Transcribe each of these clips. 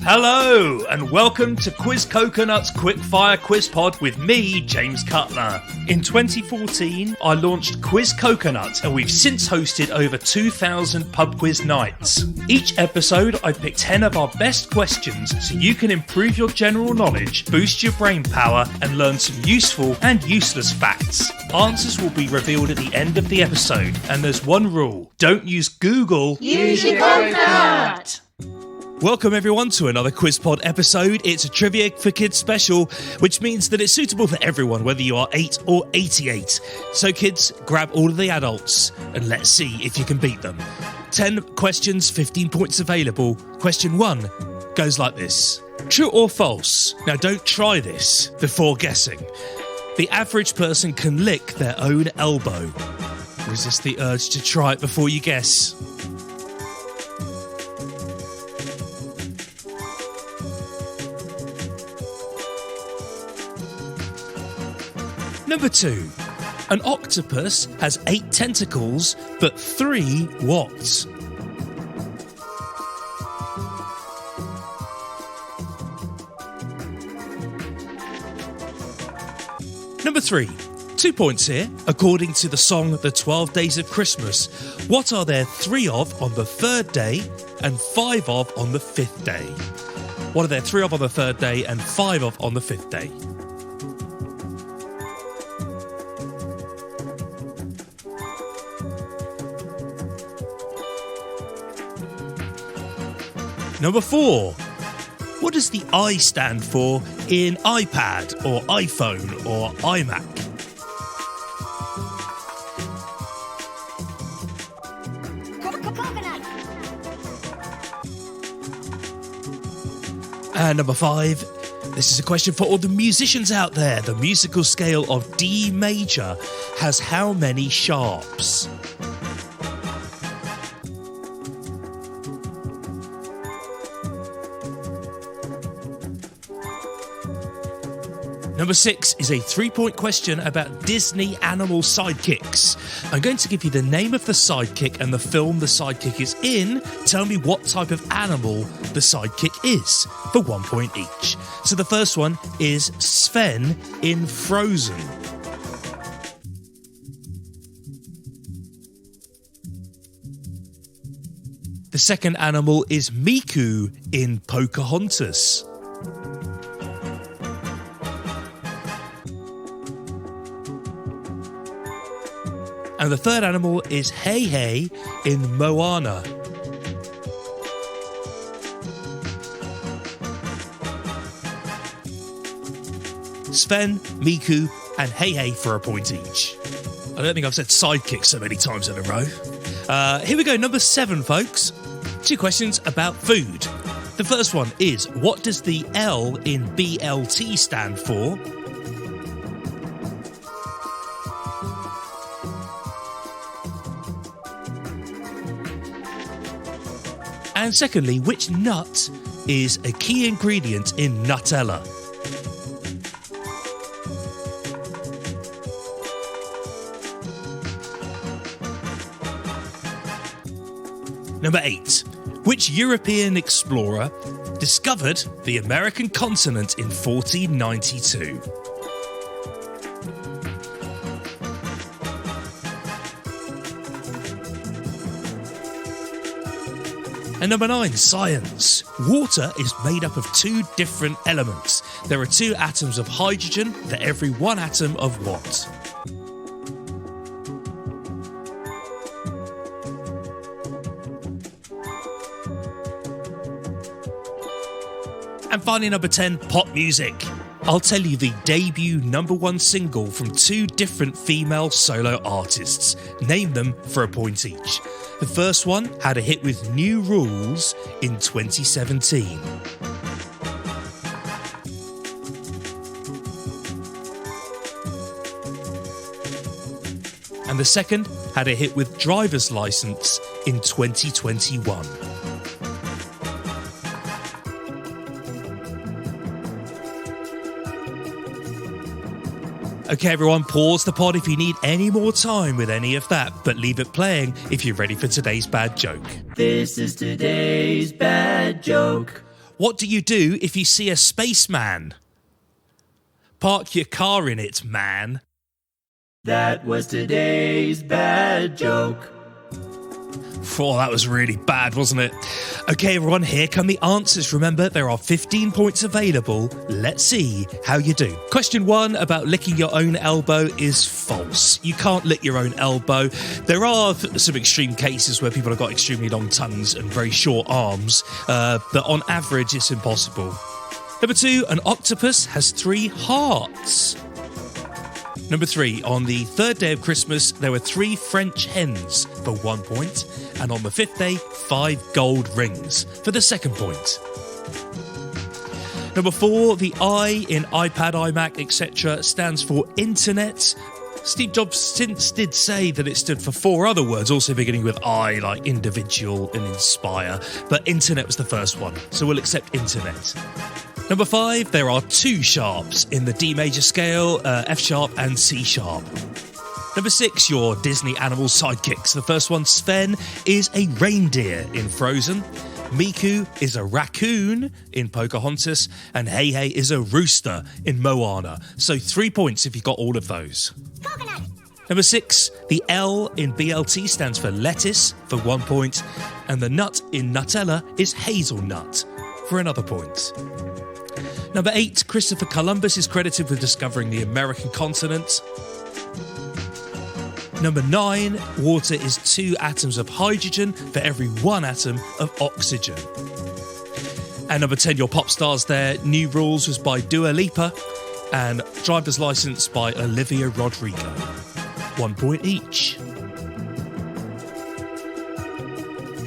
Hello, and welcome to Quiz Coconut's Quickfire Quiz Pod with me, James Cutler. In 2014, I launched Quiz Coconut, and we've since hosted over 2,000 pub quiz nights. Each episode, I pick 10 of our best questions so you can improve your general knowledge, boost your brain power, and learn some useful and useless facts. Answers will be revealed at the end of the episode, and there's one rule: don't use Google. Use your coconut! Welcome everyone to another QuizPod episode. It's a Trivia for Kids special, which means that it's suitable for everyone, whether you are 8 or 88. So kids, grab all of the adults and let's see if you can beat them. 10 questions, 15 points available. Question 1 goes like this. True or false? Now don't try this before guessing. The average person can lick their own elbow. Resist the urge to try it before you guess. Number 2. An octopus has 8 tentacles, but 3 what? Number 3. 2 points here. According to the song The 12 Days of Christmas, what are there 3 of on the 3rd day and 5 of on the 5th day? What are there 3 of on the 3rd day and 5 of on the 5th day? Number 4. What does the I stand for in iPad or iPhone or iMac? Coconut! And number 5. This is a question for all the musicians out there. The musical scale of D major has how many sharps? Number 6 is a 3-point question about Disney animal sidekicks. I'm going to give you the name of the sidekick and the film the sidekick is in. Tell me what type of animal the sidekick is, for 1 point each. So the first one is Sven in Frozen. The second animal is Miku in Pocahontas. And the third animal is Hei in Moana. Sven, Miku, and Hei for a point each. I don't think I've said sidekick so many times in a row. Here we go, number 7, folks. 2 questions about food. The first one is, what does the L in BLT stand for? And secondly, which nut is a key ingredient in Nutella? Number 8. Which European explorer discovered the American continent in 1492? And number 9, science. Water is made up of 2 different elements. There are 2 atoms of hydrogen for every 1 atom of what? And finally, number 10, pop music. I'll tell you the debut number 1 single from 2 different female solo artists. Name them for a point each. The first one had a hit with New Rules in 2017. And the second had a hit with Driver's License in 2021. Okay, everyone, pause the pod if you need any more time with any of that, but leave it playing if you're ready for today's bad joke. This is today's bad joke. What do you do if you see a spaceman? Park your car in it, man. That was today's bad joke. Oh, that was really bad, wasn't it? Okay, everyone, here come the answers. Remember, there are 15 points available. Let's see how you do. Question 1 about licking your own elbow is false. You can't lick your own elbow. There are some extreme cases where people have got extremely long tongues and very short arms, but on average, it's impossible. Number 2, an octopus has 3 hearts. Number 3, on the third day of Christmas, there were 3 French hens for 1 point, and on the 5th day, 5 gold rings for the 2nd point. Number 4, the I in iPad, iMac, etc. stands for Internet. Steve Jobs since did say that it stood for 4 other words, also beginning with I, like individual and inspire, but Internet was the first one, so we'll accept Internet. Number 5, there are 2 sharps in the D major scale, F sharp and C sharp. Number 6, your Disney animal sidekicks. The first one, Sven, is a reindeer in Frozen. Miku is a raccoon in Pocahontas. And Hey Hey is a rooster in Moana. So 3 points if you got all of those. Coconut. Number 6, the L in BLT stands for lettuce for 1 point. And the nut in Nutella is hazelnut for another point. Number 8, Christopher Columbus is credited with discovering the American continent. Number 9, water is 2 atoms of hydrogen for every 1 atom of oxygen. And number 10, your pop stars there, New Rules was by Dua Lipa and Driver's License by Olivia Rodrigo. 1 point each.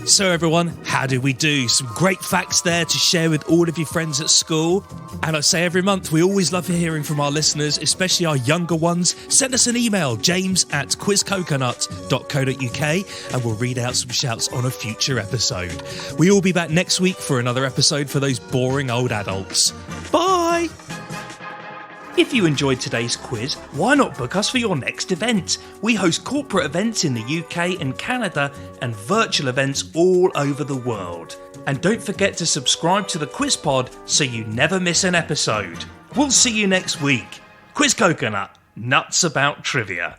So everyone, how did we do? Some great facts there to share with all of your friends at school. And I say every month, we always love hearing from our listeners, especially our younger ones. Send us an email, james@quizcoconut.co.uk, and we'll read out some shouts on a future episode. We'll be back next week for another episode for those boring old adults. Bye! If you enjoyed today's quiz, why not book us for your next event? We host corporate events in the UK and Canada and virtual events all over the world. And don't forget to subscribe to the Quiz Pod so you never miss an episode. We'll see you next week. Quiz Coconut, nuts about trivia.